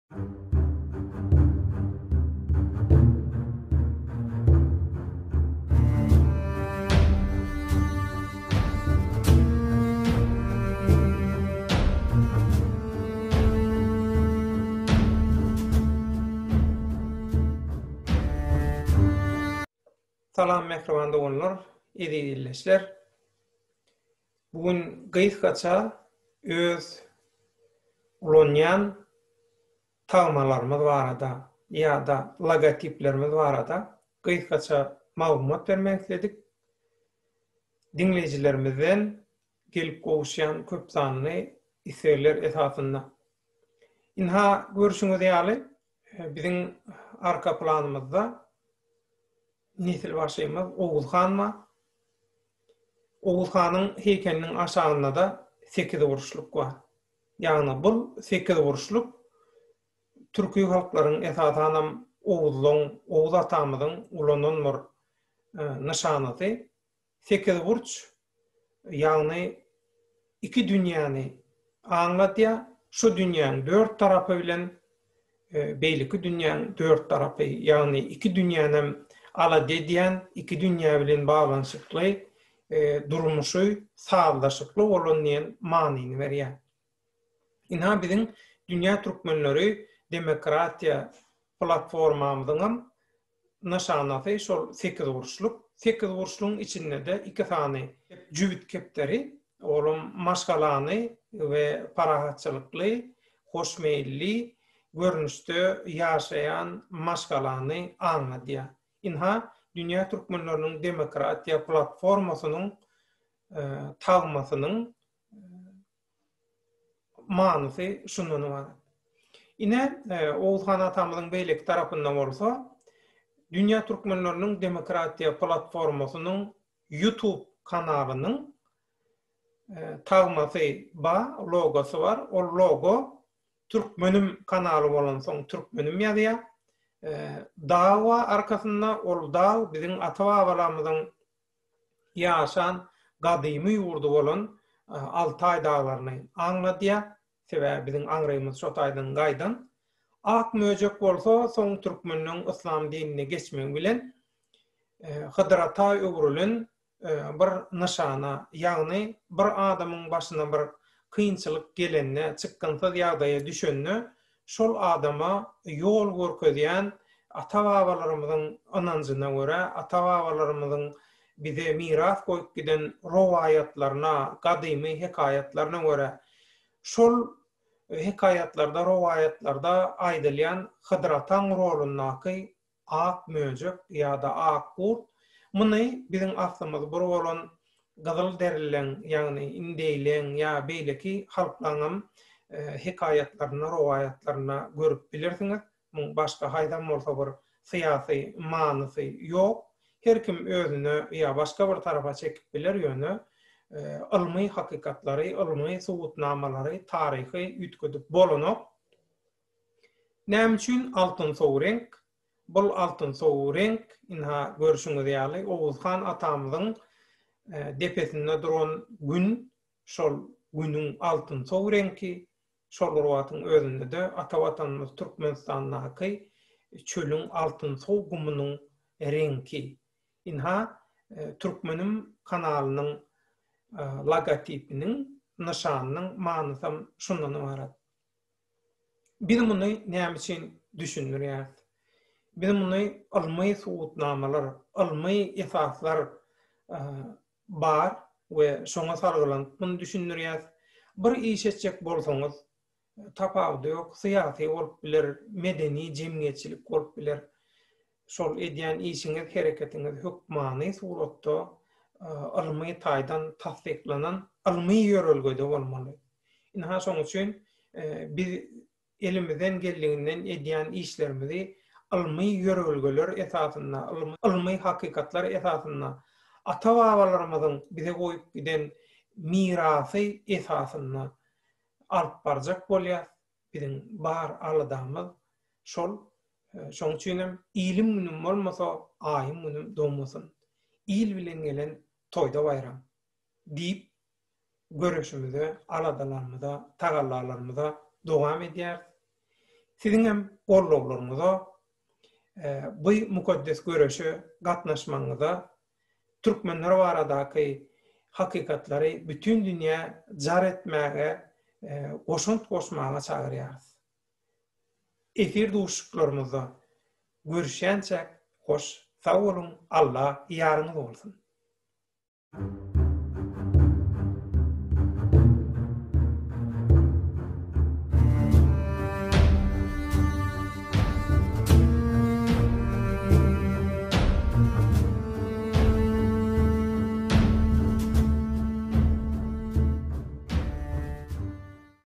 Salam mehriban doganlar, izleyijiler. Bugün gysgaça öz ulanýan tagmalarymyz barada ýa-da logotiplerimiz barada gysgaça maglumat bermek istedik. Dinleyijilerimizden gelip gowuşýan köp sanly islegler esasynda. Inha görüşüňiz ýaly biziň arka planymyzda nesil başymyz Oğuzhanma. Oğuzhanyň heýkeliniň aşagynda da 8 buruşluk bar. Ýagny bu 8 buruşluk türkü halklaryň esasanam Oğuzluň, Oğuz atamyzyň ulanan bir nyşanysy. 8 burç ýagny iki dünýäni aňlatýar. Şu dünýäniň 4 tarapy bilen beýleki dünýäniň 4 tarapy, ýagny iki dünýänem ala dediýän iki dünýä bilen baglanyşykly durmuşy sağlaşykly bolan diýen manyny berýär. Inha biziň dünýä türkmenleri demokratiýa platformamyzyň nyşanasy şol 8 buruşluk. 8 buruşlugyň içinde de iki sany jübit kepteri, olum maşgalany we parahatçylykly, hoşmeýilli görnüşde ýaşaýan maşgalany aňladýar. Inha dünýä türkmenleriniň demokratiýa platformasynyň tagmasynyň manysy şundan ibaret. Ine Oğuzhan atamyzyň beýleki tarapyndan bolsa, dünýä türkmenleriniň demokratiýa platformasynyň YouTube kanalynyň tagmasy ba logosy bar. O logo Türkmenim kanaly bolan soň Türkmenim ýazýar. Dawa arkasynda ol daw biziň ata-babalarymyzyň ýaşan gadymy ýurdu bolan Altay dağlaryny aňladýar. Sebäbi biziň aňrymyz şo taýdan gaýdan. Ak möjek bolsa soň türkmeniniň islam dinine geçmek bilen Hydrata öwrülen bir nyşana, ýagny bir adamyň başyna bir kynçylyk gelenne, çykkansa ýagdaýa düşenne şol adama ýol görkezýän ata-babalarymyzyň anancına görä, ata-babalarymyzyň bize miras goýup giden rowayatlaryna, gadymy hekayatlaryna görä şol hekayatlarda, rowayatlarda aýdylýan Hydrataň rolundaky ak möjek ýa-da ak kurt, muny biziň aslymyz bir bolan gyzyl derilen, ýagny indeýlen ýa beýleki halklaryň hekayatlaryna, rowayatlaryna görüp bilirsiňiz. Muň başga haýdan bolsa bir syýasy manysy ýok. Her kim özüne ýa başga bir tarafa çekip biler ýöne ilmi hakikatlary, ilmi subutnamalary, taryhy ütküdip bolanyp. Näme üçin altyn sow renk? Bu altyn sow renk inha görüşüňiz ýaly Oğuzhan atamyzyň depesinde duran gün, şol günüň altyn sow renki, şol watyň özünde de ata watanymyz Türkmenistanyňky çölüň altyn sow gumunyň renki. Inha Türkmenim kanalynyň logotipiniň, nyşanynyň manysy şundan ibaret. Biz muny näme üçin düşünýärmiz? Biz muny ilmi subutnamalar, ilmi esaslar bar we şoňa sargylanyp muny düşünýärmiz. Bir iş etjek bolsaňyz, tapawdy ýok, syýasy bolup biler, medeni jemgyýetçilik bolup biler. Şol edýän işiňiz, hereketiňiz hukmany suratda ilmi taýdan tasdiklanan ilmi ýörelgede bolmaly. Inha şoň üçin biz elimizden geldiğinden edýän işlerimizi ilmi ýörelgeler esasynda, ilmi hakykatlar esasynda, ata-babalarymyzyň bize goýup giden mirasy esasynda alyp barjak bolýar. Biziň bar aladamyz şol. Şoň üçin ilim günüm bolmasa aýym günüm doğmasyn. İl bilen gelen toyda bayram diýip görüşümizde aladalarymyza, tagallalarymyza dowam edýär. Sizin hem golloglaryňyza bu mukaddes göreşe gatnaşmaňyza türkmenler baradaky hakikatlary bütün dünýä jar etmäge, goşunt goşmaga çagyrýarys. Efir duşuklarymyzda görüşýänçä hoş, sag bolun, Allah ýaryňyz bolsun.